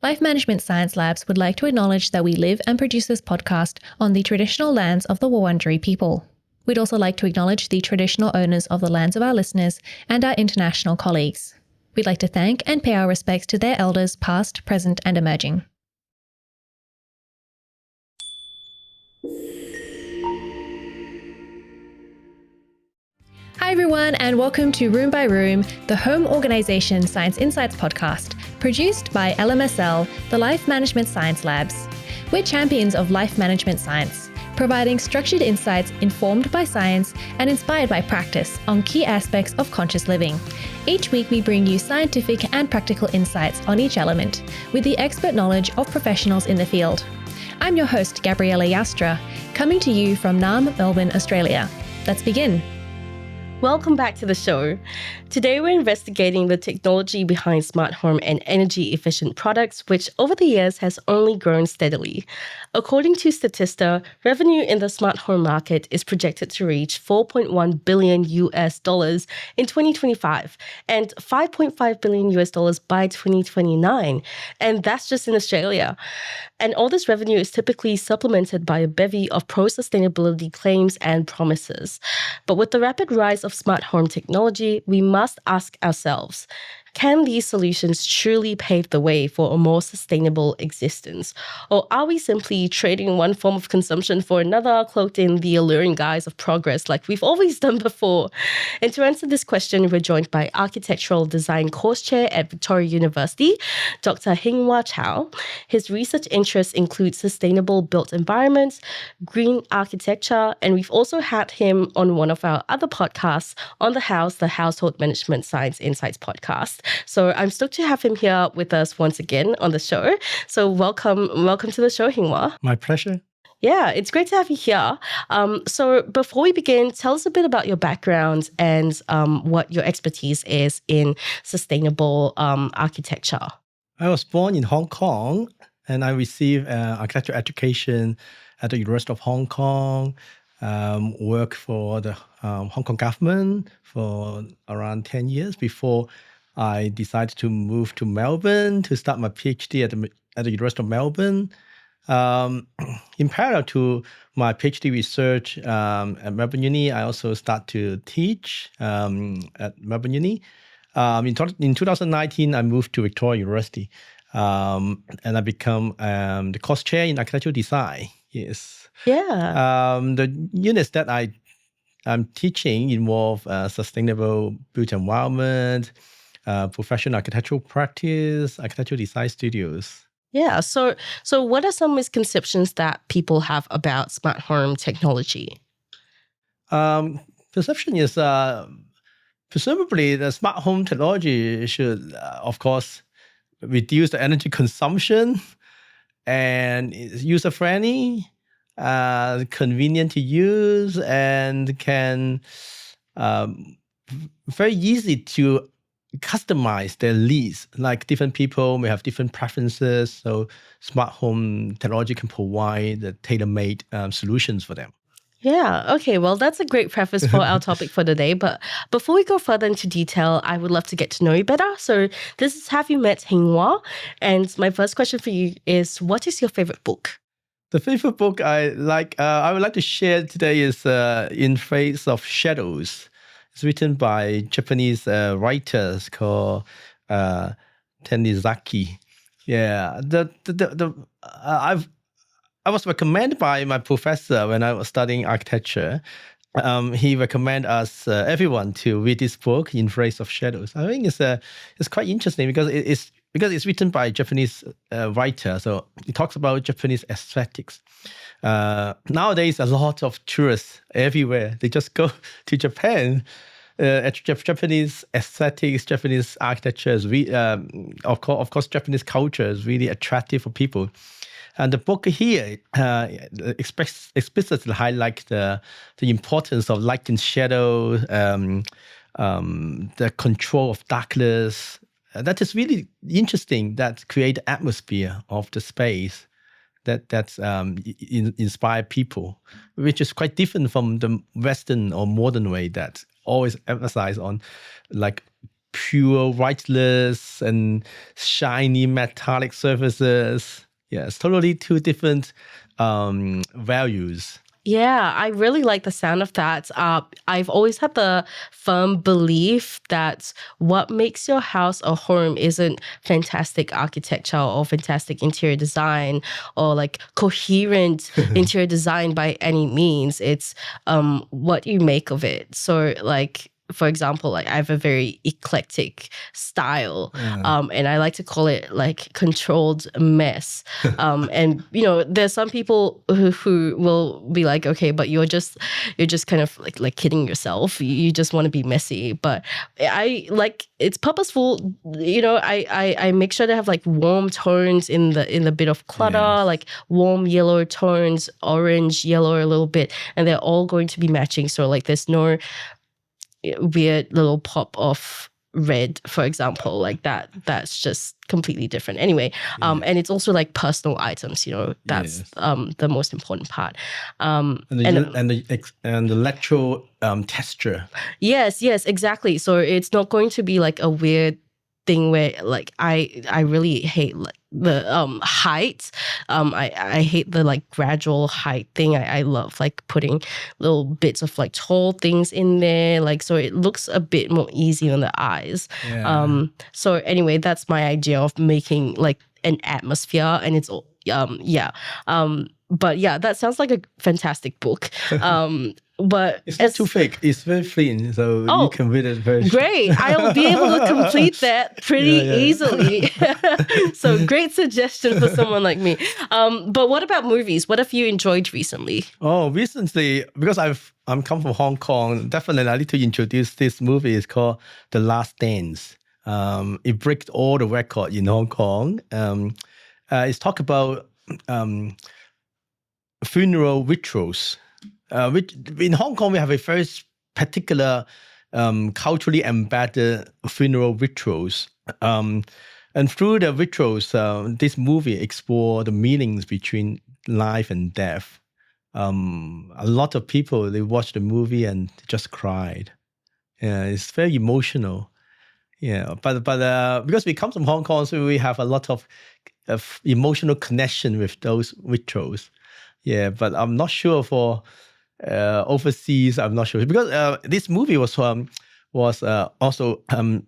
Life Management Science Labs would like to acknowledge that we live and produce this podcast on the traditional lands of the Wurundjeri people. We'd also like to acknowledge the traditional owners of the lands of our listeners and our international colleagues. We'd like to thank and pay our respects to their elders past, present and emerging. Hi everyone, and welcome to Room by Room, the home organisation Science Insights podcast, produced by LMSL, the Life Management Science Labs. We're champions of life management science, providing structured insights informed by science and inspired by practice on key aspects of conscious living. Each week we bring you scientific and practical insights on each element, with the expert knowledge of professionals in the field. I'm your host, Gabriella Yastra, coming to you from Naarm, Melbourne, Australia. Let's begin. Welcome back to the show. Today we're investigating the technology behind smart home and energy efficient products, which over the years has only grown steadily. According to Statista, revenue in the smart home market is projected to reach $4.1 billion in 2025 and $5.5 billion by 2029. And that's just in Australia. And all this revenue is typically supplemented by a bevy of pro-sustainability claims and promises. But with the rapid rise of smart home technology, we must ask ourselves, can these solutions truly pave the way for a more sustainable existence? Or are we simply trading one form of consumption for another, cloaked in the alluring guise of progress like we've always done before? And to answer this question, we're joined by Architectural Design Course Chair at Victoria University, Dr. Hing-Wah Chau. His research interests include sustainable built environments, green architecture, and we've also had him on one of our other podcasts on the Household Management Science Insights podcast. So I'm stoked to have him here with us once again on the show. So welcome to the show, Hing-Wah. My pleasure. Yeah, it's great to have you here. So before we begin, tell us a bit about your background and what your expertise is in sustainable architecture. I was born in Hong Kong and I received architecture education at the University of Hong Kong, worked for the Hong Kong government for around 10 years before I decided to move to Melbourne to start my PhD at the University of Melbourne. In parallel to my PhD research at Melbourne Uni, I also start to teach at Melbourne Uni. In 2019, I moved to Victoria University and I become the course chair in architectural design. Yes. Yeah. The units that I'm teaching involve sustainable built environment, professional architectural practice, architectural design studios. Yeah. So what are some misconceptions that people have about smart home technology? Perception is presumably the smart home technology should, of course, reduce the energy consumption and is user-friendly, convenient to use, and can very easy to customize their needs. Like different people may have different preferences, so smart home technology can provide the tailor-made solutions for them. Yeah, okay, well, that's a great preface for our topic for today. But before we go further into detail, I would love to get to know you better. So this is Have You Met Hing-Wah? And my first question for you is, what is your favorite book? The favorite book I would like to share today is In Face of Shadows. It's written by Japanese writers called Tanizaki. Yeah, I was recommended by my professor when I was studying architecture. He recommended us everyone to read this book, In Face of Shadows. I think it's quite interesting because it's written by a Japanese writer, so it talks about Japanese aesthetics. Nowadays, a lot of tourists everywhere. They just go to Japan. Japanese aesthetics, Japanese architecture is of course, Japanese culture is really attractive for people. And the book here explicitly highlights the importance of light and shadow, the control of darkness. That is really interesting. That create the atmosphere of the space that's inspire people, which is quite different from the Western or modern way that always emphasize on like pure whiteness and shiny metallic surfaces. Yes, totally two different values. Yeah, I really like the sound of that. I've always had the firm belief that what makes your house a home isn't fantastic architecture or fantastic interior design or like coherent interior design by any means. It's what you make of it. So like, for example, like I have a very eclectic style, and I like to call it like controlled mess. And you know, there's some people who will be like, okay, but you're just kind of like kidding yourself. You just want to be messy. But I like it's purposeful. You know, I make sure to have like warm tones in the bit of clutter, Yes. like warm yellow tones, orange, yellow a little bit, and they're all going to be matching. So like there's no weird little pop of red, for example, like that's just completely different anyway. And it's also like personal items, you know, that's the most important part. And the electro texture. Yes, exactly. So it's not going to be like a weird thing where like I really hate like the height. I hate the like gradual height thing. I love like putting little bits of like tall things in there, like so it looks a bit more easy on the eyes. Yeah. So anyway, that's my idea of making like an atmosphere, and it's but yeah, that sounds like a fantastic book. But It's not too thick. It's very thin, so you can read it very great. I'll be able to complete that pretty easily. So great suggestion for someone like me. But what about movies? What have you enjoyed recently? Oh, recently, because I'm come from Hong Kong, definitely I need to introduce this movie. It's called The Last Dance. It breaks all the record in Hong Kong. It's talk about funeral rituals. Which in Hong Kong we have a very particular culturally embedded funeral rituals. And through the rituals, this movie explores the meanings between life and death. A lot of people, they watched the movie and just cried. Yeah, it's very emotional. Yeah, but because we come from Hong Kong, so we have a lot of emotional connection with those rituals. Yeah, but I'm not sure for overseas. I'm not sure because this movie was also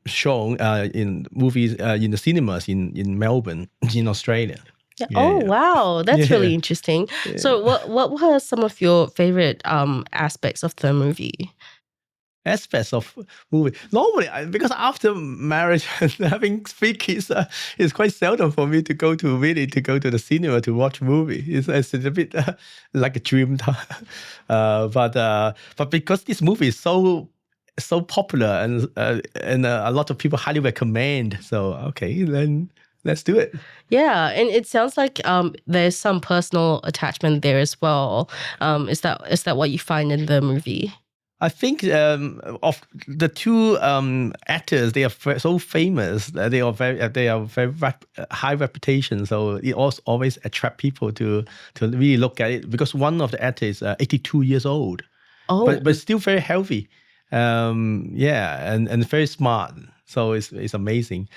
shown in movies in the cinemas in Melbourne, in Australia. Yeah. Oh, wow. That's really interesting. Yeah. So what were some of your favorite aspects of the movie? Aspects of movie. Normally, because after marriage and having 3 kids, it's quite seldom for me to go to the cinema to watch movie. It's a bit like a dream time. But because this movie is so popular and a lot of people highly recommend, so okay, then let's do it. Yeah, and it sounds like there's some personal attachment there as well. Is that what you find in the movie? I think of the 2 actors, they are so famous. They are very high reputation. So it also always attract people to really look at it because one of the actors is 82 years old, but still very healthy. And very smart. So it's amazing.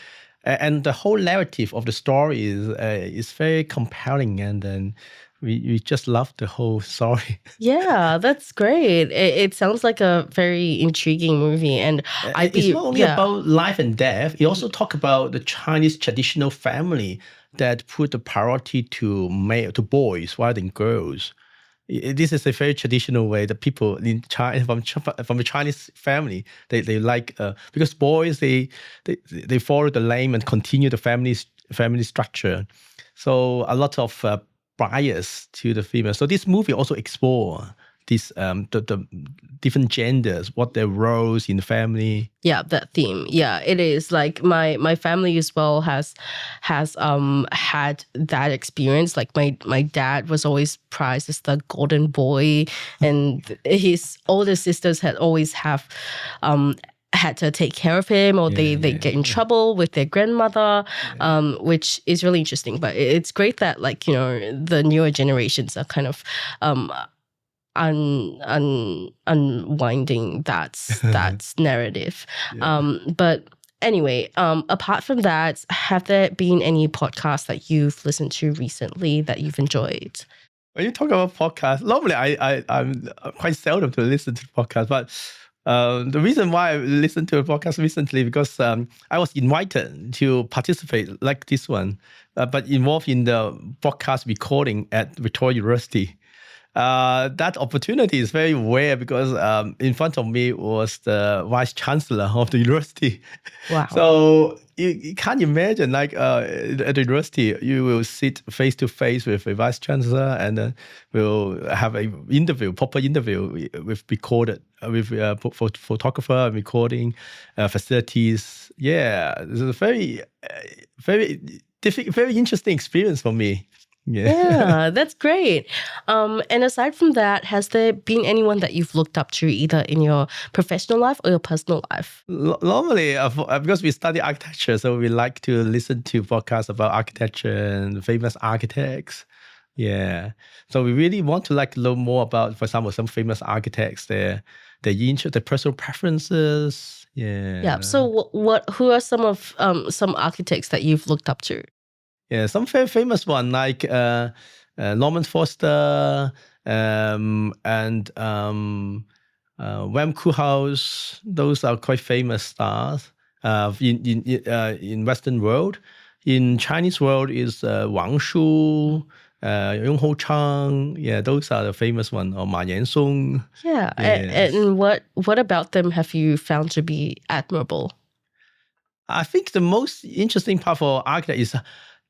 And the whole narrative of the story is very compelling, and then we just love the whole story. Yeah, that's great. It sounds like a very intriguing movie, and it's not only about life and death. It also talk about the Chinese traditional family that put the priority to boys rather than girls. This is a very traditional way that people in China from the Chinese family they like because boys they follow the name and continue the family structure. So a lot of bias to the female. So this movie also explore this the different genders, what their roles in the family. Yeah, that theme. Yeah, it is like my family as well has had that experience. Like my dad was always prized as the golden boy, and his older sisters had always had to take care of him, or they get in trouble with their grandmother, which is really interesting. But it's great that like, you know, the newer generations are kind of unwinding that narrative. But Anyway, apart from that, have there been any podcasts that you've listened to recently that you've enjoyed? When you talk about podcasts, normally I'm quite seldom to listen to podcasts, but the reason why I listened to a podcast recently because I was invited to participate like this one, but involved in the podcast recording at Victoria University. That opportunity is very rare because in front of me was the vice chancellor of the university. Wow. So you can't imagine, like at the university, you will sit face to face with a vice chancellor, and then we'll have a proper interview with recorded with photographer, recording facilities. Yeah, it's a very very interesting experience for me. Yeah, that's great. And aside from that, has there been anyone that you've looked up to either in your professional life or your personal life? Normally, because we study architecture, so we like to listen to podcasts about architecture and famous architects. Yeah, so we really want to learn more about, for example, some famous architects, their interest, their personal preferences. Yeah. Yeah. So who are some architects that you've looked up to? Yeah, some very famous one like Norman Foster and Wem Koolhaas. Those are quite famous stars in Western world. In Chinese world is Wang Shu, Hing-Wah Chau. Yeah, those are the famous ones. Or Ma Yansong. Yeah. Yes. And what about them have you found to be admirable? I think the most interesting part for architect is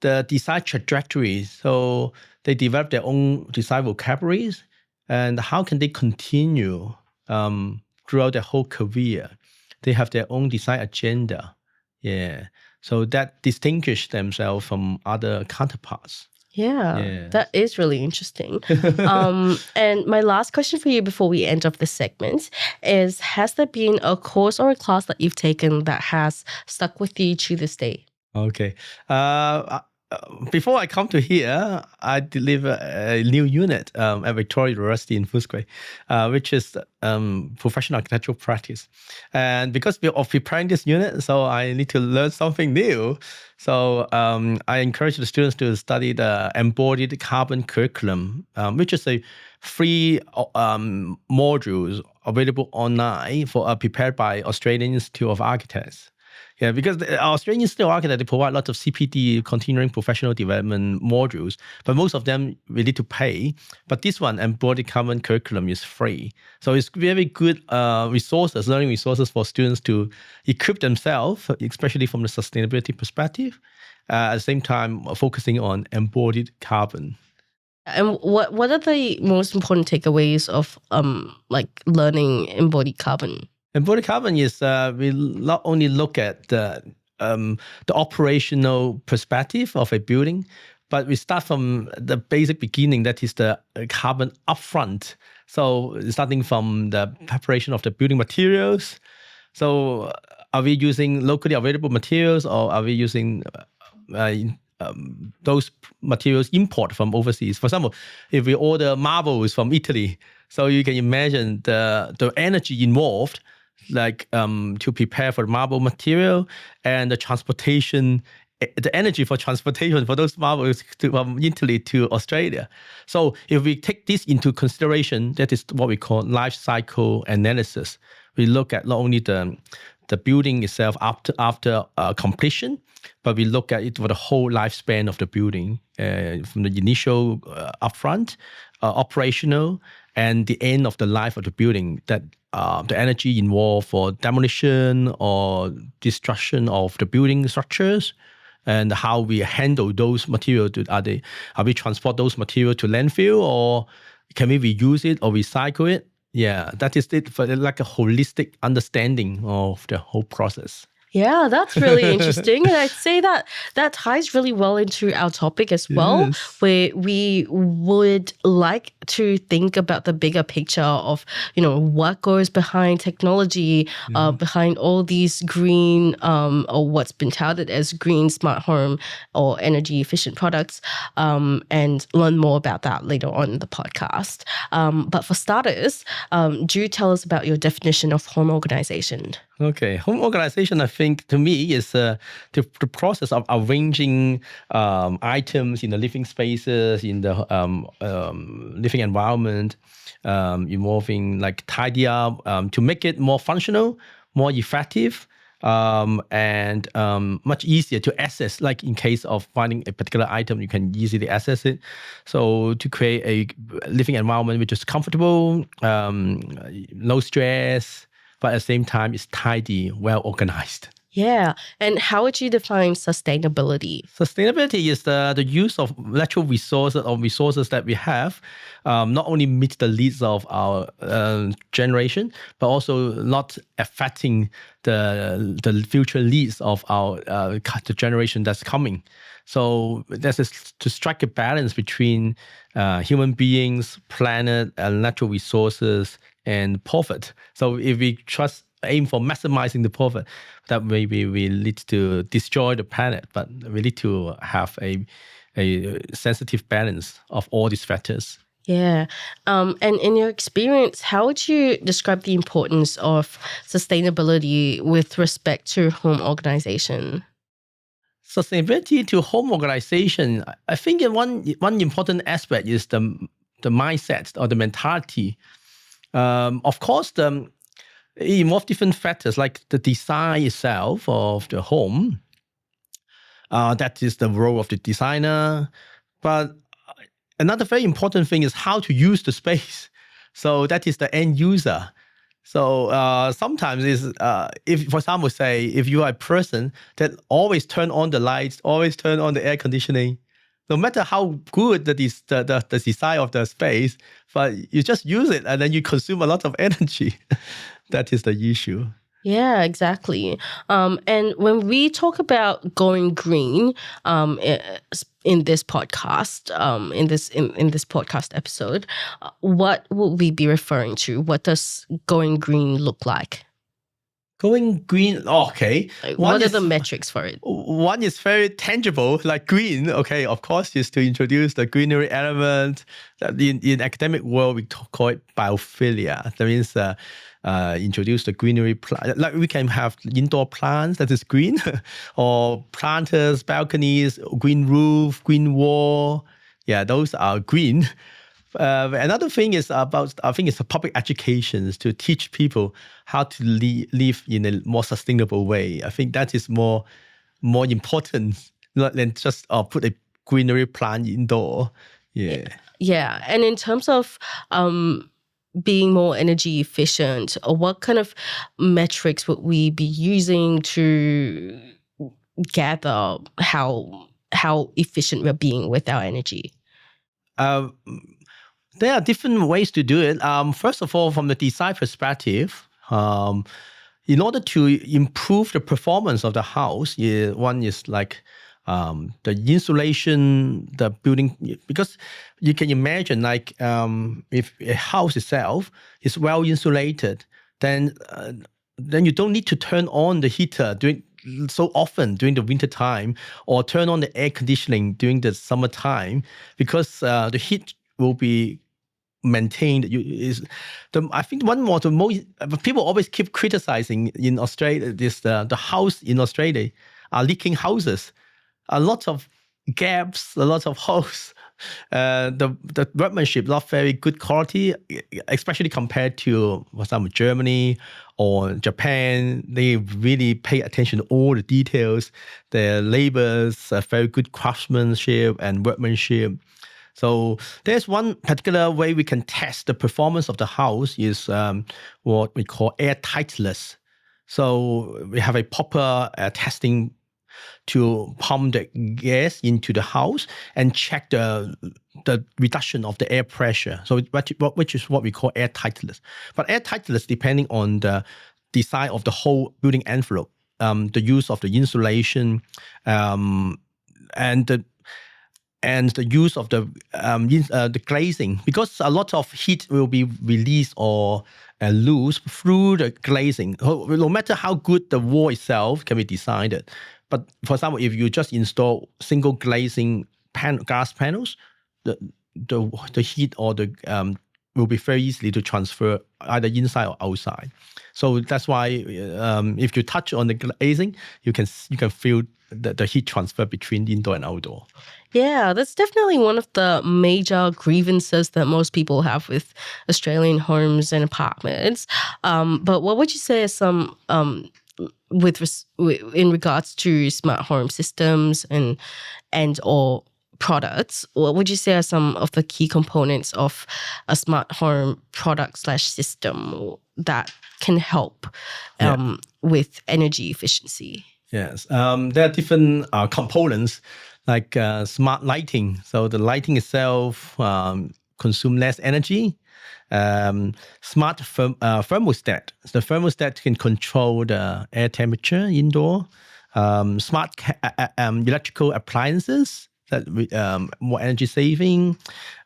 the design trajectory. So they develop their own design vocabularies, and how can they continue throughout their whole career? They have their own design agenda. Yeah. So that distinguish themselves from other counterparts. Yeah, Yes. that is really interesting. And my last question for you before we end off this segment is, has there been a course or a class that you've taken that has stuck with you to this day? Okay. Before I come to here, I deliver a new unit at Victoria University in Footscray, which is professional architectural practice. And because of preparing this unit, so I need to learn something new. So I encourage the students to study the embodied carbon curriculum, which is a free modules available online prepared by Australian Institute of Architects. Yeah, because the Australian Institute of Architects, they provide lots of CPD, continuing professional development modules, but most of them we need to pay. But this one, embodied carbon curriculum, is free. So it's very good learning resources for students to equip themselves, especially from the sustainability perspective, at the same time focusing on embodied carbon. And what are the most important takeaways of learning embodied carbon? Embodied carbon is we not only look at the operational perspective of a building, but we start from the basic beginning, that is the carbon upfront. So starting from the preparation of the building materials. So are we using locally available materials, or are we using those materials import from overseas? For example, if we order marbles from Italy, so you can imagine the energy involved, to prepare for the marble material and the transportation, the energy for transportation for those marbles from Italy to Australia. So if we take this into consideration, that is what we call life cycle analysis. We look at not only the building itself after completion, but we look at it for the whole lifespan of the building, from the initial upfront, operational, and the end of the life of the building, that the energy involved for demolition or destruction of the building structures, and how we handle those materials. Are we transport those materials to landfill, or can we reuse it or recycle it? Yeah, that is it, for like a holistic understanding of the whole process. Yeah, that's really interesting. And I'd say that ties really well into our topic as well, Yes. where we would like to think about the bigger picture of, what goes behind technology, behind all these green, or what's been touted as green smart home or energy efficient products, and learn more about that later on in the podcast. But for starters, do tell us about your definition of home organization. Okay, home organization, I think, to me, is the process of arranging items in the living spaces, in the living environment, involving like tidy up to make it more functional, more effective, and much easier to access. Like in case of finding a particular item, you can easily access it. So to create a living environment which is comfortable, low stress, but at the same time, it's tidy, well organized. Yeah. And how would you define sustainability? Sustainability is the use of natural resources or resources that we have, not only meet the needs of our generation, but also not affecting the future needs of our the generation that's coming. So there's to strike a balance between human beings, planet, and natural resources and profit. So if we aim for maximizing the profit, that maybe we need to destroy the planet, but we need to have a sensitive balance of all these factors. Yeah. And in your experience, how would you describe the importance of sustainability with respect to home organization? Sustainability to home organization, I think one important aspect is the mindset or the mentality. Of course, it involves different factors like the design itself of the home. That is the role of the designer. But another very important thing is how to use the space. So that is the end user. So sometimes if, for example, say if you are a person that always turn on the lights, always turn on the air conditioning, no matter how good the design of the space, but you just use it and then you consume a lot of energy. That is the issue. Yeah, exactly. And when we talk about going green, in this podcast, in this podcast episode, what will we be referring to? What does going green look like? Going green, okay. Like, what are the metrics for it? One is very tangible, like green. Okay, of course, is to introduce the greenery element. In academic world, we call it biophilia. That means introduce the greenery plant. Like we can have indoor plants that is green, or planters, balconies, green roof, green wall. Yeah, those are green. Another thing is I think it's public education to teach people how to live in a more sustainable way. I think that is more important than just put a greenery plant indoor. Yeah. Yeah. And in terms of being more energy efficient, what kind of metrics would we be using to gather how efficient we're being with our energy? There are different ways to do it. First of all, from the design perspective, in order to improve the performance of the house, one is like the insulation, the building, because you can imagine like if a house itself is well insulated, then you don't need to turn on the heater so often during the winter time, or turn on the air conditioning during the summertime, because the heat will be maintained. I think one more the most people always keep criticizing in Australia is the house in Australia are leaking houses, a lot of gaps, a lot of holes. The workmanship not very good quality, especially compared to, for example, Germany or Japan. They really pay attention to all the details. Their labors are very good craftsmanship and workmanship. So there's one particular way we can test the performance of the house is what we call airtightness. So we have a proper testing to pump the gas into the house and check the reduction of the air pressure. So which is what we call airtightness. But airtightness, depending on the design of the whole building envelope, the use of the insulation, and the use of the glazing, because a lot of heat will be released or loose through the glazing. No matter how good the wall itself can be designed, but for example, if you just install single glazing glass panels, the heat or the will be very easily to transfer either inside or outside. So that's why if you touch on the glazing, you can feel the heat transfer between indoor and outdoor. Yeah, that's definitely one of the major grievances that most people have with Australian homes and apartments. But what would you say are some in regards to smart home systems and or products? What would you say are some of the key components of a smart home product / system that can help with energy efficiency? Yes, there are different components like smart lighting. So the lighting itself consume less energy. Smart thermostat. The thermostat can control the air temperature indoor. Smart electrical appliances that more energy saving.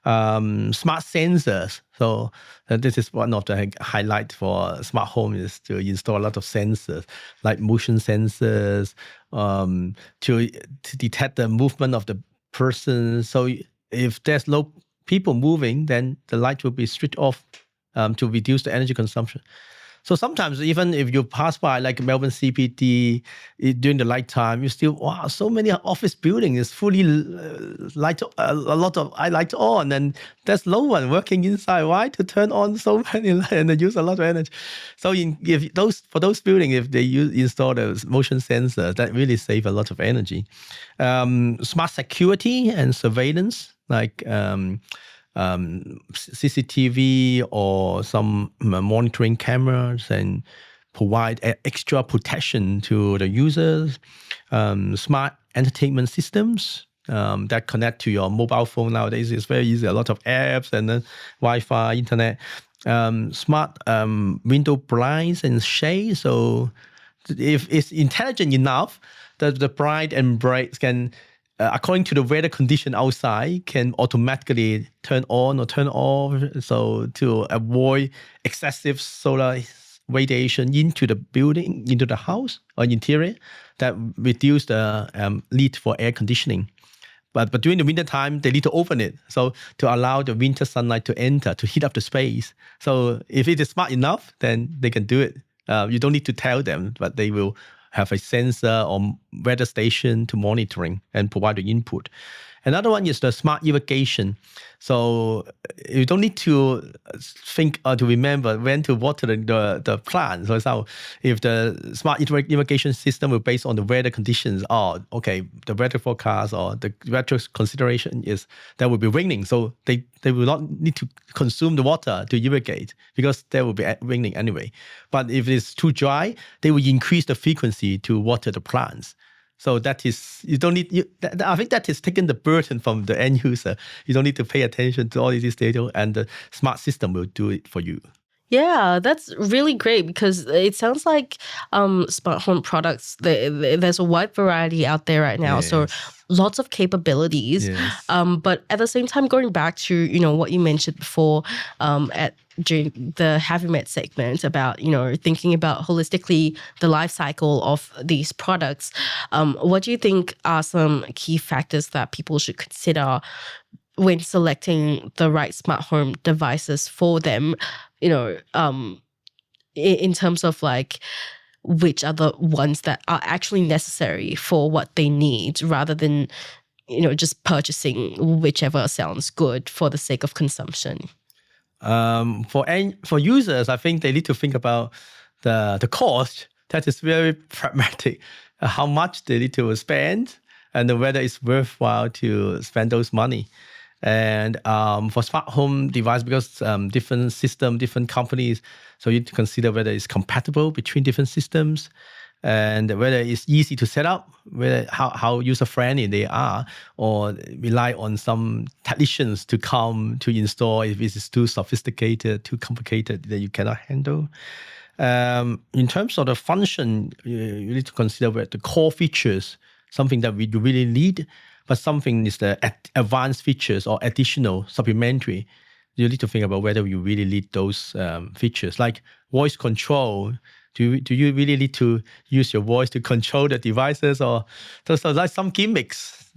Smart sensors. So this is one of the highlights for smart home is to install a lot of sensors like motion sensors to detect the movement of the person. So if there's no people moving, then the light will be switched off to reduce the energy consumption. So sometimes even if you pass by like Melbourne CBD during the night time, you still, wow, so many office buildings is fully light, a lot of light on, and there's no one working inside. Why to turn on so many lights and they use a lot of energy? So for those buildings, if they install the motion sensors, that really save a lot of energy. Smart security and surveillance, like CCTV or some monitoring cameras and provide extra protection to the users. Smart entertainment systems that connect to your mobile phone nowadays is very easy. A lot of apps and then Wi-Fi, internet. Smart window blinds and shades. So if it's intelligent enough, the bright and bright can according to the weather condition outside, can automatically turn on or turn off. So to avoid excessive solar radiation into the building, into the house or interior, that reduce the need for air conditioning. But during the winter time, they need to open it. So to allow the winter sunlight to enter, to heat up the space. So if it is smart enough, then they can do it. You don't need to tell them, but they will have a sensor or weather station to monitoring and provide the input. Another one is the smart irrigation. So you don't need to think or to remember when to water the plant. For example, if the smart irrigation system will based on the weather conditions, the weather forecast or the weather consideration is that will be raining. So they will not need to consume the water to irrigate because there will be raining anyway. But if it's too dry, they will increase the frequency to water the plants. So that is, I think that is taking the burden from the end user. You don't need to pay attention to all these data, and the smart system will do it for you. Yeah, that's really great because it sounds like smart home products, there's a wide variety out there right now. Yes. So lots of capabilities. Yes. But at the same time, going back to, what you mentioned before during the Have You Met segment about, thinking about holistically the life cycle of these products, what do you think are some key factors that people should consider when selecting the right smart home devices for them? In terms of like which are the ones that are actually necessary for what they need rather than, just purchasing whichever sounds good for the sake of consumption. For users, I think they need to think about the cost. That is very pragmatic. How much they need to spend and whether it's worthwhile to spend those money. And for smart home device, because different system, different companies, so you need to consider whether it's compatible between different systems and whether it's easy to set up, whether how user-friendly they are, or rely on some technicians to come to install if it is too sophisticated, too complicated that you cannot handle. In terms of the function, you need to consider where the core features, something that we really need, but something is the advanced features or additional supplementary. You need to think about whether you really need those features, like voice control. Do you really need to use your voice to control the devices, or so like some gimmicks?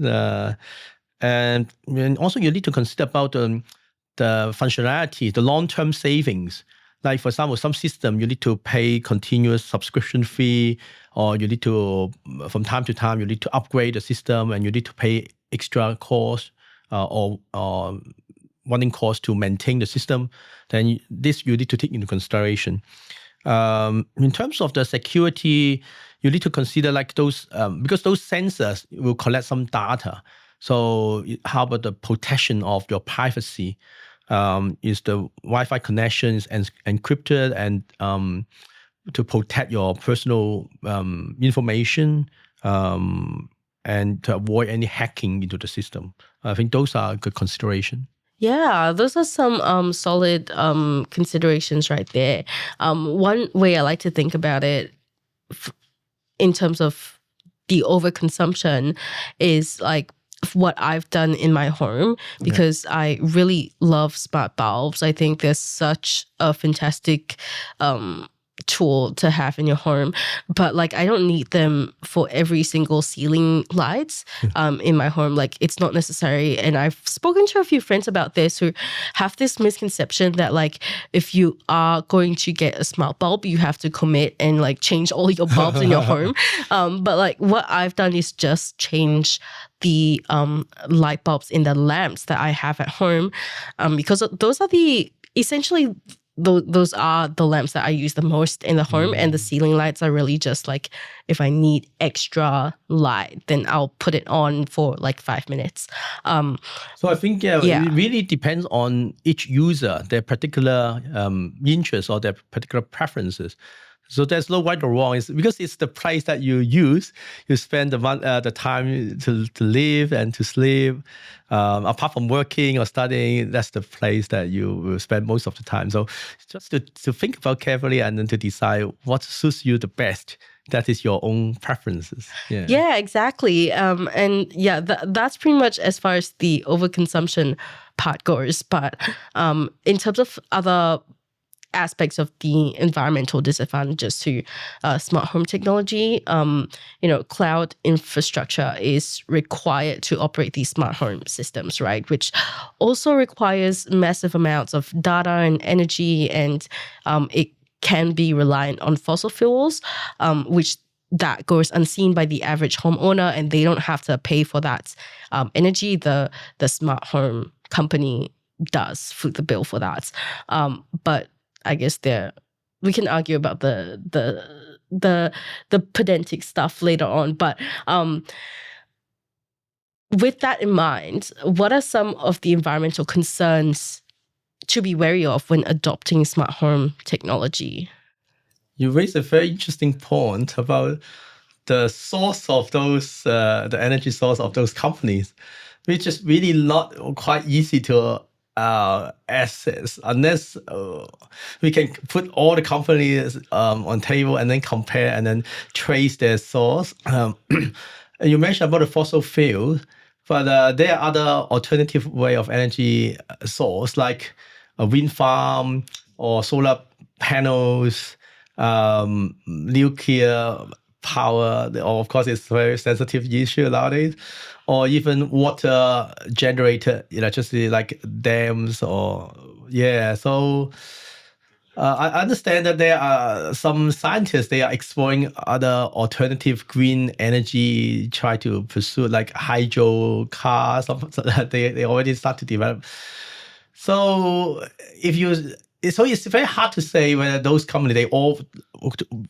And also you need to consider about the functionality, the long-term savings. Like for example, some system you need to pay continuous subscription fee, or you need to, from time to time, you need to upgrade the system and you need to pay extra cost or running cost to maintain the system. Then this you need to take into consideration. In terms of the security, you need to consider like those, because those sensors will collect some data. So how about the protection of your privacy? Is the Wi-Fi connection is encrypted and to protect your personal information and to avoid any hacking into the system? I think those are good consideration. Yeah, those are some solid considerations right there. One way I like to think about it in terms of the overconsumption is like what I've done in my home, because I really love smart bulbs. I think there's such a fantastic tool to have in your home, but like I don't need them for every single ceiling lights in my home. Like it's not necessary. And I've spoken to a few friends about this who have this misconception that like if you are going to get a smart bulb, you have to commit and like change all your bulbs in your home. But like what I've done is just change the light bulbs in the lamps that I have at home, because those are essentially those are the lamps that I use the most in the home, and the ceiling lights are really just like if I need extra light, then I'll put it on for like 5 minutes. So I think it really depends on each user, their particular interests or their particular preferences. So there's no right or wrong. It's because it's the place that you use. You spend the time to live and to sleep. Apart from working or studying, that's the place that you will spend most of the time. So just to think about carefully and then to decide what suits you the best. That is your own preferences. Yeah, exactly. And yeah, that's pretty much as far as the overconsumption part goes. But in terms of other aspects of the environmental disadvantages to smart home technology, cloud infrastructure is required to operate these smart home systems, right? Which also requires massive amounts of data and energy, and it can be reliant on fossil fuels, which that goes unseen by the average homeowner, and they don't have to pay for that energy. The smart home company does foot the bill for that. But I guess we can argue about the pedantic stuff later on. But with that in mind, what are some of the environmental concerns to be wary of when adopting smart home technology? You raised a very interesting point about the source of those, the energy source of those companies, which is really not quite easy to assets unless we can put all the companies on table and then compare and then trace their source. You mentioned about the fossil fuel, but there are other alternative way of energy source like a wind farm or solar panels, nuclear power, or of course it's a very sensitive issue nowadays, or even water generated electricity like dams so I understand that there are some scientists, they are exploring other alternative green energy, try to pursue like hydro cars, they already start to develop. So it's very hard to say whether those companies, they all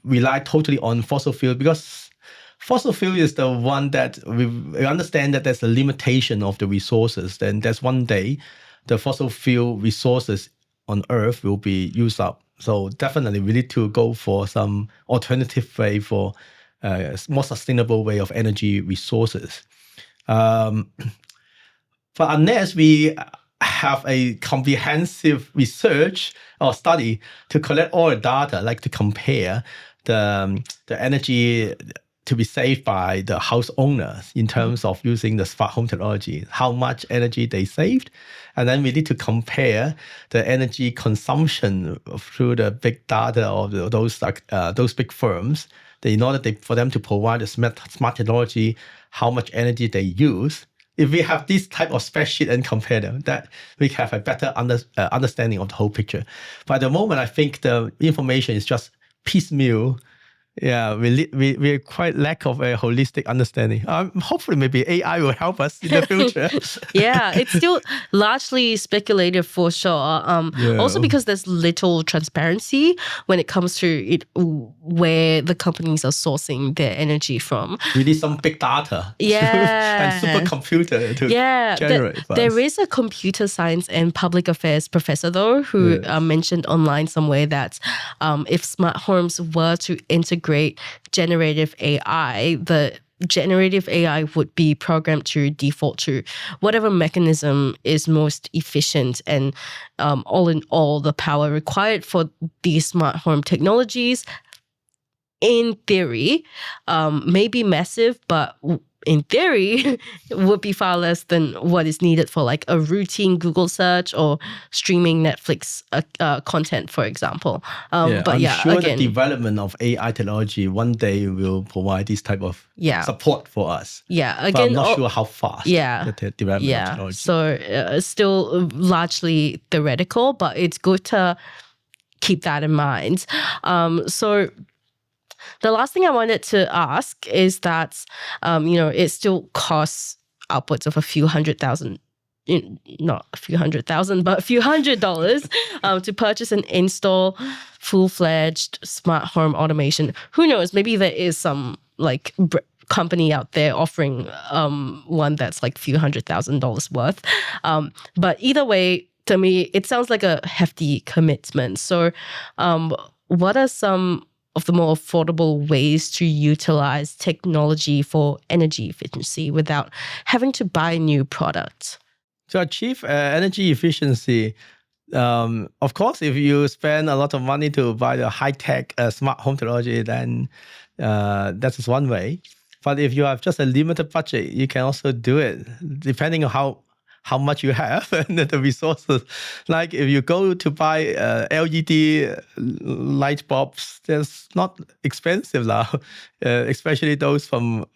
rely totally on fossil fuel, because fossil fuel is the one that we understand that there's a limitation of the resources. Then there's one day the fossil fuel resources on Earth will be used up. So definitely we need to go for some alternative way for more sustainable way of energy resources. But unless we have a comprehensive research or study to collect all the data, like to compare the energy to be saved by the house owners in terms of using the smart home technology, how much energy they saved. And then we need to compare the energy consumption through the big data of those big firms. In order for them to provide the smart technology, how much energy they use. if we have this type of spreadsheet and compare them, that we have a better understanding of the whole picture. But at the moment, I think the information is just piecemeal. Yeah, we're quite lack of a holistic understanding. Hopefully, maybe AI will help us in the future. Yeah, it's still largely speculative for sure. Also because there's little transparency when it comes to it, where the companies are sourcing their energy from. We need some big data, yeah, and supercomputer to generate. There is a computer science and public affairs professor though who mentioned online somewhere that if smart homes were to integrate generative AI, the generative AI would be programmed to default to whatever mechanism is most efficient, and all in all, the power required for these smart home technologies, in theory, may be massive, but in theory, would be far less than what is needed for like a routine Google search or streaming Netflix content, for example. I'm sure the development of AI technology one day will provide this type of support for us. Yeah, again, but I'm not sure how fast the development of technology. So still largely theoretical, but it's good to keep that in mind. So the last thing I wanted to ask is that, it still costs upwards of a few $100,000, not a few $100,000, but a few $100 to purchase and install full-fledged smart home automation. Who knows? Maybe there is some like company out there offering one that's like a few $100,000 worth. But either way, to me, it sounds like a hefty commitment. So what are some of the more affordable ways to utilize technology for energy efficiency without having to buy new products? To achieve energy efficiency, of course, if you spend a lot of money to buy the high-tech smart home technology, then that is one way. But if you have just a limited budget, you can also do it, depending on how much you have and the resources. Like if you go to buy LED light bulbs, that's not expensive now, especially those from,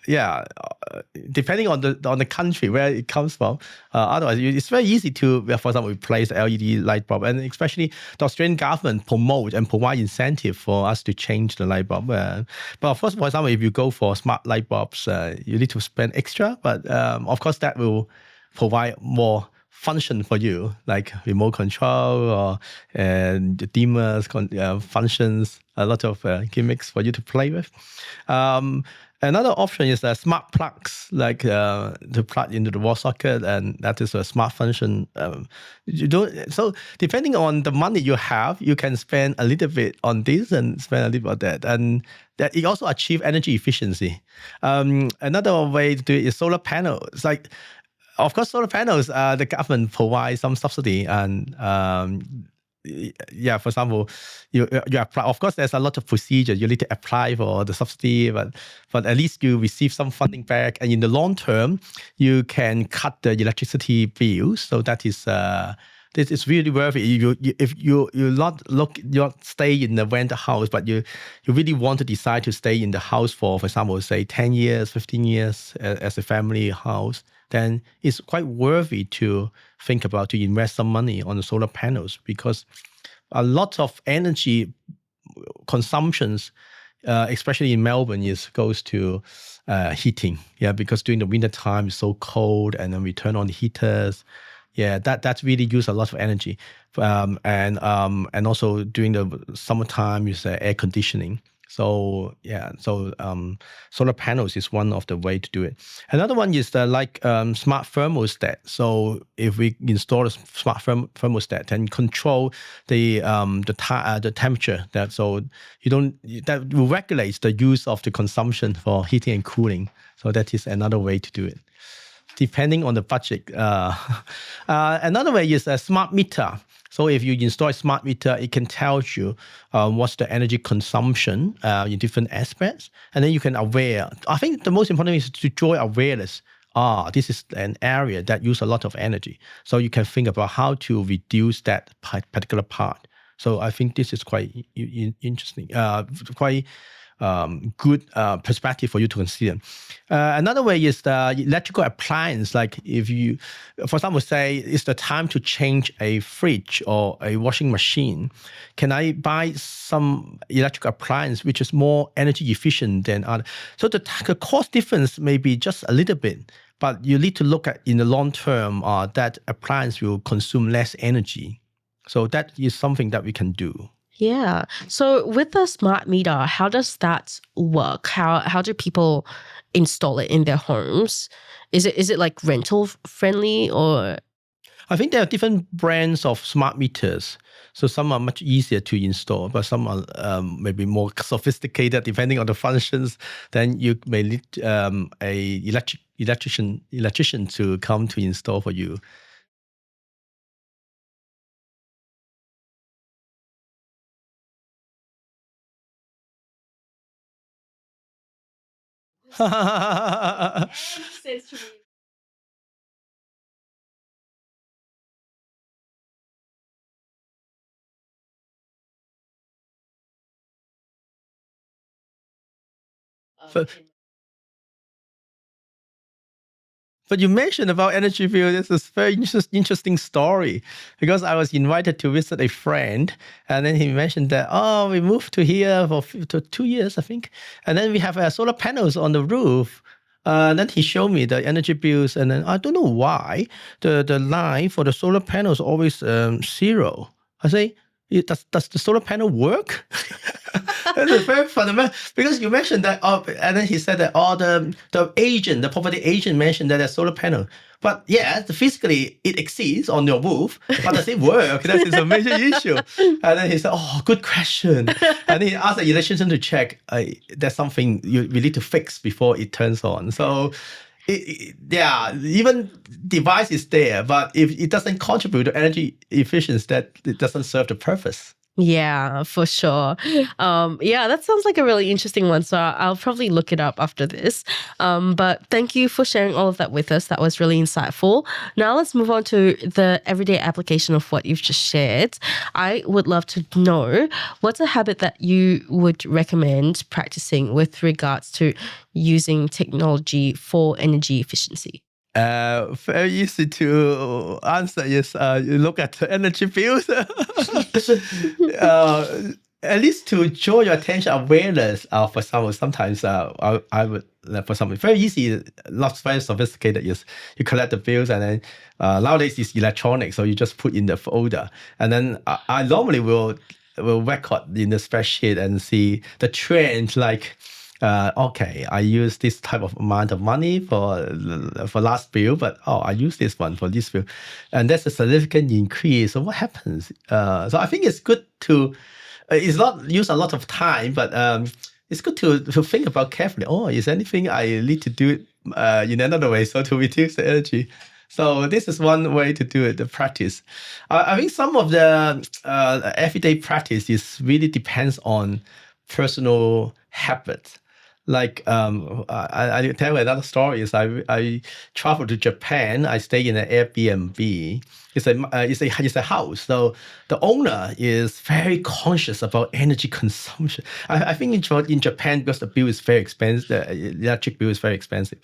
depending on the country where it comes from. Otherwise, it's very easy to, for example, replace the LED light bulb. And especially the Australian government promote and provide incentive for us to change the light bulb. But of course, for example, if you go for smart light bulbs, you need to spend extra. But of course, that will provide more function for you, like remote control or dimmers, functions, a lot of gimmicks for you to play with. Another option is smart plugs, like to plug into the wall socket, and that is a smart function. So depending on the money you have, you can spend a little bit on this and spend a little bit on that, and that it also achieve energy efficiency. Another way to do it is solar panels. Like, of course, solar panels, the government provides some subsidy, and for example, you apply. Of course, there's a lot of procedure. You need to apply for the subsidy, but at least you receive some funding back, and in the long term, you can cut the electricity bills. So that is this is really worth it. If you not stay in the rented house, but you really want to decide to stay in the house for example, say 10 years, 15 years as a family house, then it's quite worthy to think about to invest some money on the solar panels, because a lot of energy consumptions, especially in Melbourne, goes to heating. Yeah, because during the winter time it's so cold, and then we turn on the heaters. Yeah, that's really use a lot of energy, and also during the summertime is air conditioning. So solar panels is one of the way to do it. Another one is smart thermostat. So if we install a smart thermostat and control the temperature, that will regulate the use of the consumption for heating and cooling. So that is another way to do it, depending on the budget. Another way is a smart meter. So if you install a smart meter, it can tell you what's the energy consumption in different aspects. And then you can aware. I think the most important is to draw awareness. This is an area that uses a lot of energy. So you can think about how to reduce that particular part. So I think this is quite interesting, quite good perspective for you to consider. Another way is the electrical appliance. Like if you, for example, say it's the time to change a fridge or a washing machine, can I buy some electrical appliance which is more energy efficient than other? So the cost difference may be just a little bit, but you need to look at in the long term that appliance will consume less energy. So that is something that we can do. Yeah. So with the smart meter, how does that work? How do people install it in their homes? Is it like rental friendly or? I think there are different brands of smart meters. So some are much easier to install, but some are maybe more sophisticated depending on the functions. Then you may need a electrician to come to install for you. But, but you mentioned about energy bill. This is a very interesting story because I was invited to visit a friend, and then he mentioned that we moved to here for 2 years, I think, and then we have solar panels on the roof. And then he showed me the energy bills, and then I don't know why the line for the solar panels always zero. I say, does the solar panel work? That's very fundamental because you mentioned that, and then he said that the property agent mentioned that there's solar panel, but yeah, physically it exists on your roof, but does it work? That is a major issue. And then he said, "Oh, good question." And he asked the electrician to check. There's something we need to fix before it turns on. So. Even device is there, but if it doesn't contribute to energy efficiency, that it doesn't serve the purpose. Yeah, for sure. That sounds like a really interesting one. So I'll probably look it up after this. But thank you for sharing all of that with us. That was really insightful. Now let's move on to the everyday application of what you've just shared. I would love to know what's a habit that you would recommend practicing with regards to using technology for energy efficiency? Very easy to answer is you look at the energy bills. At least to draw your attention awareness. For example, sometimes I would, for example, very easy, not very sophisticated is you collect the bills and then nowadays it's electronic, so you just put in the folder. And then I normally will record in the spreadsheet and see the trend like, okay, I use this type of amount of money for last bill, but I use this one for this bill, and that's a significant increase. So what happens? So I think it's good to, it's not use a lot of time, but it's good to think about carefully. Is anything I need to do in another way so to reduce the energy? So this is one way to do it, the practice. I think some of the everyday practice is really depends on personal habits. Like I tell you another story is I traveled to Japan. I stay in an Airbnb. It's a house. So the owner is very conscious about energy consumption. I think in Japan because the bill is very expensive, the electric bill is very expensive.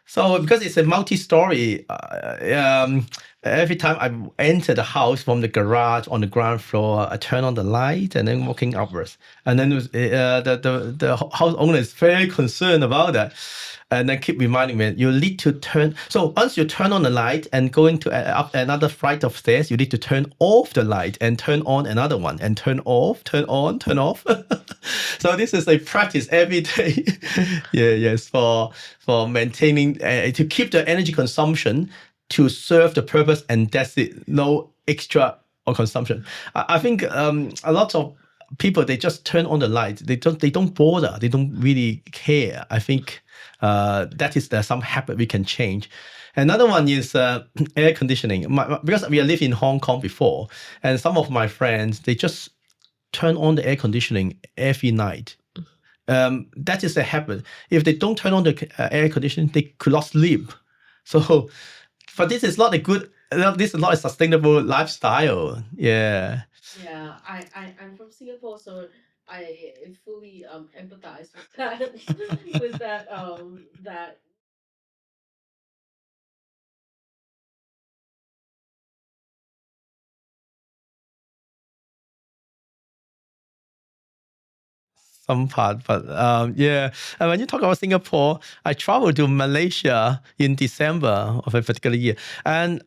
So because it's a multi-story, every time I enter the house from the garage on the ground floor, I turn on the light and then walking upwards. And then the house owner is very concerned about that. And then keep reminding me, you need to turn. So once you turn on the light and going to up another flight of stairs, you need to turn off the light and turn on another one and turn off, turn on, turn off. So this is a practice every day. Yes, for maintaining, to keep the energy consumption to serve the purpose, and that's it. No extra or consumption. I think a lot of people, they just turn on the light. They don't bother. They don't really care. I think that is some habit we can change. Another one is air conditioning. Because we lived in Hong Kong before, and some of my friends, they just turn on the air conditioning every night. That is a habit. If they don't turn on the air conditioning, they could not sleep. So, but this is not a sustainable lifestyle. Yeah. Yeah, I'm from Singapore, so I fully empathize with that with that. Some part, but yeah. And when you talk about Singapore, I traveled to Malaysia in December of a particular year, and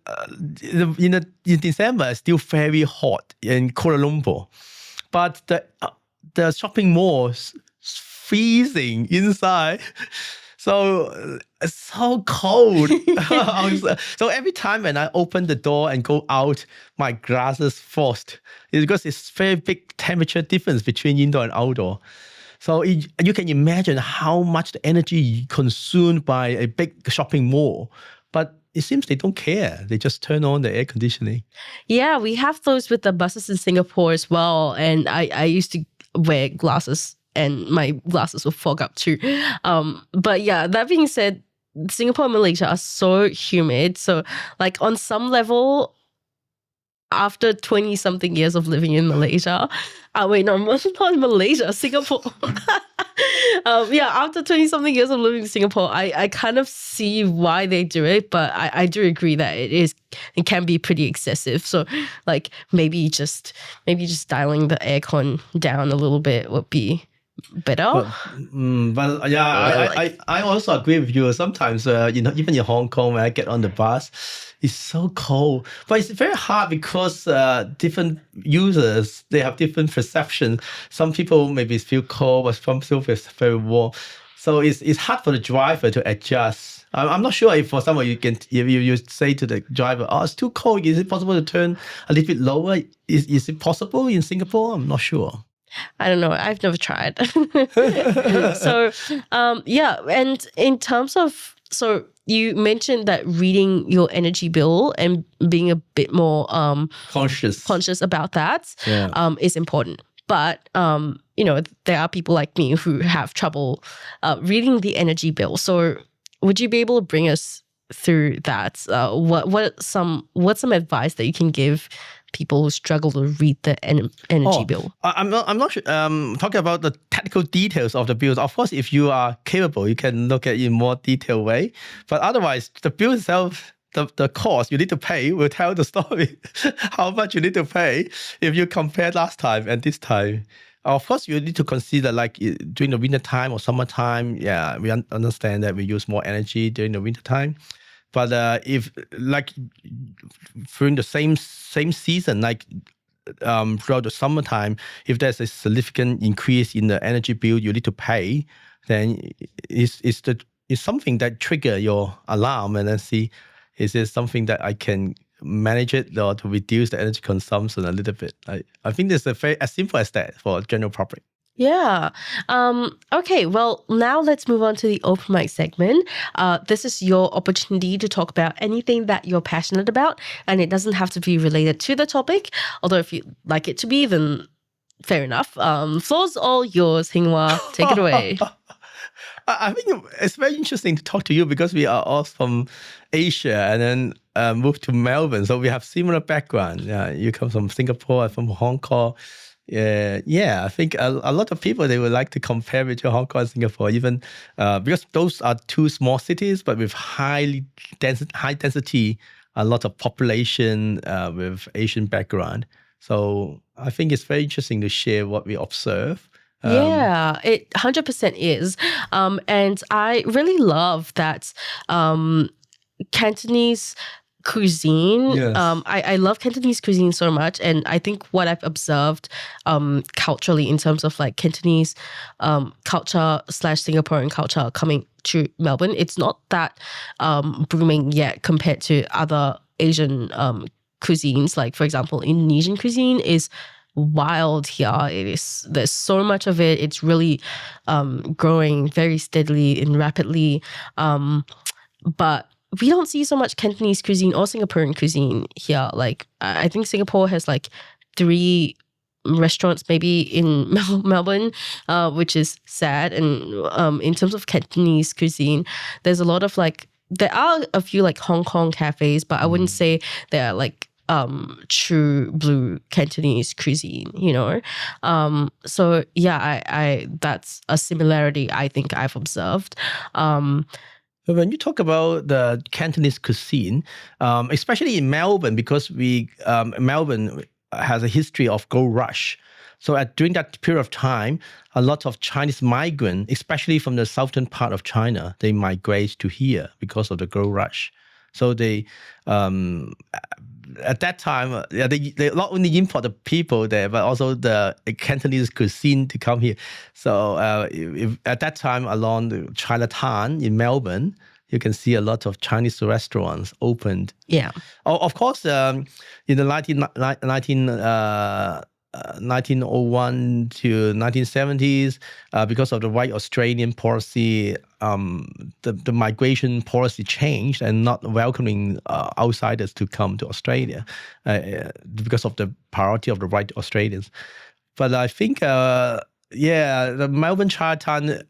in December it's still very hot in Kuala Lumpur, but the shopping malls freezing inside. So it's so cold. So every time when I open the door and go out, my glasses frost. It's because it's very big temperature difference between indoor and outdoor. So you can imagine how much the energy consumed by a big shopping mall. But it seems they don't care. They just turn on the air conditioning. Yeah, we have those with the buses in Singapore as well. And I used to wear glasses and my glasses will fog up too. But yeah, that being said, Singapore and Malaysia are so humid. So like on some level, after 20 something years of living in Malaysia, wait, no, not in Malaysia, Singapore. Yeah, after 20 something years of living in Singapore, I kind of see why they do it, but I do agree that it can be pretty excessive. So like maybe just dialing the aircon down a little bit would be better. But yeah, I also agree with you. Sometimes, even in Hong Kong, when I get on the bus, it's so cold. But it's very hard because different users, they have different perceptions. Some people maybe feel cold, but some people feel very warm. So it's hard for the driver to adjust. I'm not sure if for some of you if you say to the driver, "Oh, it's too cold. Is it possible to turn a little bit lower?" Is it possible in Singapore? I'm not sure. I don't know. I've never tried. So, yeah. And in terms of, so you mentioned that reading your energy bill and being a bit more conscious about that is important. But, there are people like me who have trouble reading the energy bill. So would you be able to bring us through that? What's some advice that you can give people who struggle to read the energy bill? I'm not sure, talking about the technical details of the bills. Of course, if you are capable, you can look at it in more detailed way. But otherwise, the bill itself, the cost you need to pay will tell the story how much you need to pay if you compare last time and this time. Of course, you need to consider like during the winter time or summertime. Yeah, we understand that we use more energy during the winter time. But if like during the same season, like throughout the summertime, if there's a significant increase in the energy bill you need to pay, then it's something that trigger your alarm and then see, is there something that I can manage it or to reduce the energy consumption a little bit? I think it's as simple as that for general public. Yeah. Okay, well, now let's move on to the open mic segment. This is your opportunity to talk about anything that you're passionate about, and it doesn't have to be related to the topic. Although if you'd like it to be, then fair enough. Floor's all yours, Hing-Wah. Take it away. I think it's very interesting to talk to you because we are all from Asia and then moved to Melbourne. So we have similar background. Yeah, you come from Singapore, I'm from Hong Kong. Yeah, I think a lot of people, they would like to compare between Hong Kong and Singapore, even because those are two small cities, but with high density, a lot of population with Asian background. So I think it's very interesting to share what we observe. Yeah, it 100% is. And I really love that Cantonese cuisine. Yes. I love Cantonese cuisine so much, and I think what I've observed culturally in terms of like Cantonese culture / Singaporean culture coming to Melbourne, it's not that booming yet compared to other Asian cuisines. Like for example, Indonesian cuisine is wild here. There's so much of it. It's really growing very steadily and rapidly. But we don't see so much Cantonese cuisine or Singaporean cuisine here. Like I think Singapore has like 3 restaurants maybe in Melbourne, which is sad. And in terms of Cantonese cuisine, there's a lot of like, there are a few like Hong Kong cafes, but I wouldn't say they're like true blue Cantonese cuisine, you know. So yeah, I that's a similarity I think I've observed. But when you talk about the Cantonese cuisine, especially in Melbourne, because Melbourne has a history of gold rush. So during that period of time, a lot of Chinese migrants, especially from the southern part of China, they migrate to here because of the gold rush. So they, at that time, they not only import the people there, but also the Cantonese cuisine to come here. So at that time, along the Chinatown in Melbourne, you can see a lot of Chinese restaurants opened. Yeah. Of course, in the 1901 to 1970s, because of the white Australian policy, the migration policy changed and not welcoming outsiders to come to Australia because of the priority of the white Australians. But I think, the Melbourne Chinatown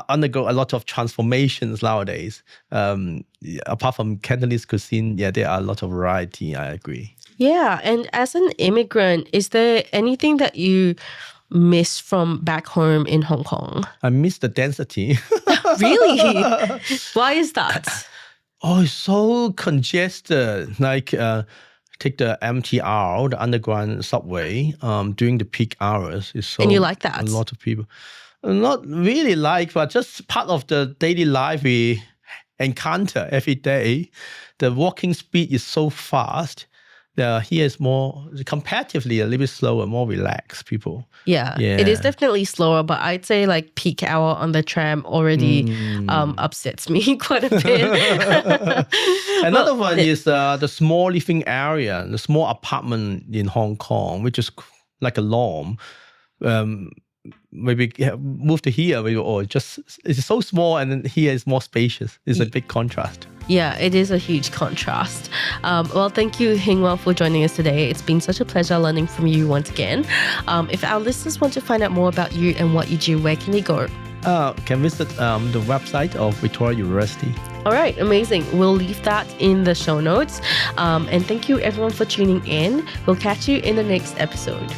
undergo a lot of transformations nowadays. Apart from Cantonese cuisine, there are a lot of variety, I agree. Yeah, and as an immigrant, is there anything that you miss from back home in Hong Kong? I miss the density. Really? Why is that? Oh, it's so congested. Like, take the MTR, the underground subway, during the peak hours. It's so, And you like that? A lot of people. Not really like, but just part of the daily life we encounter every day. The walking speed is so fast. Here is more, comparatively, a little bit slower, more relaxed people. Yeah, it is definitely slower, but I'd say like peak hour on the tram already upsets me quite a bit. Another one is the small living area, the small apartment in Hong Kong, which is like a lawn. Maybe move to here, or just it's so small, and then here is more spacious. It's a big contrast. Yeah, it is a huge contrast. Well, thank you, Hing-Wah, for joining us today. It's been such a pleasure learning from you once again. If our listeners want to find out more about you and what you do, where can they go? Can visit the website of Victoria University. All right, amazing. We'll leave that in the show notes. And thank you, everyone, for tuning in. We'll catch you in the next episode.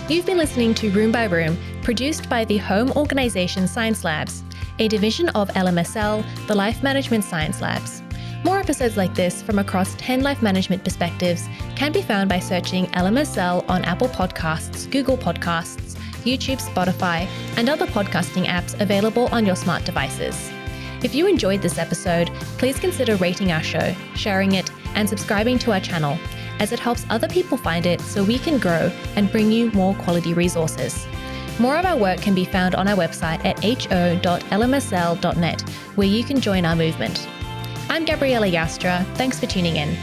You've been listening to Room by Room, produced by the Home Organisation Science Labs, a division of LMSL, the Life Management Science Labs. More episodes like this from across 10 life management perspectives can be found by searching LMSL on Apple Podcasts, Google Podcasts, YouTube, Spotify, and other podcasting apps available on your smart devices. If you enjoyed this episode, please consider rating our show, sharing it, and subscribing to our channel, as it helps other people find it so we can grow and bring you more quality resources. More of our work can be found on our website at ho.lmsl.net, where you can join our movement. I'm Gabriella Yastra. Thanks for tuning in.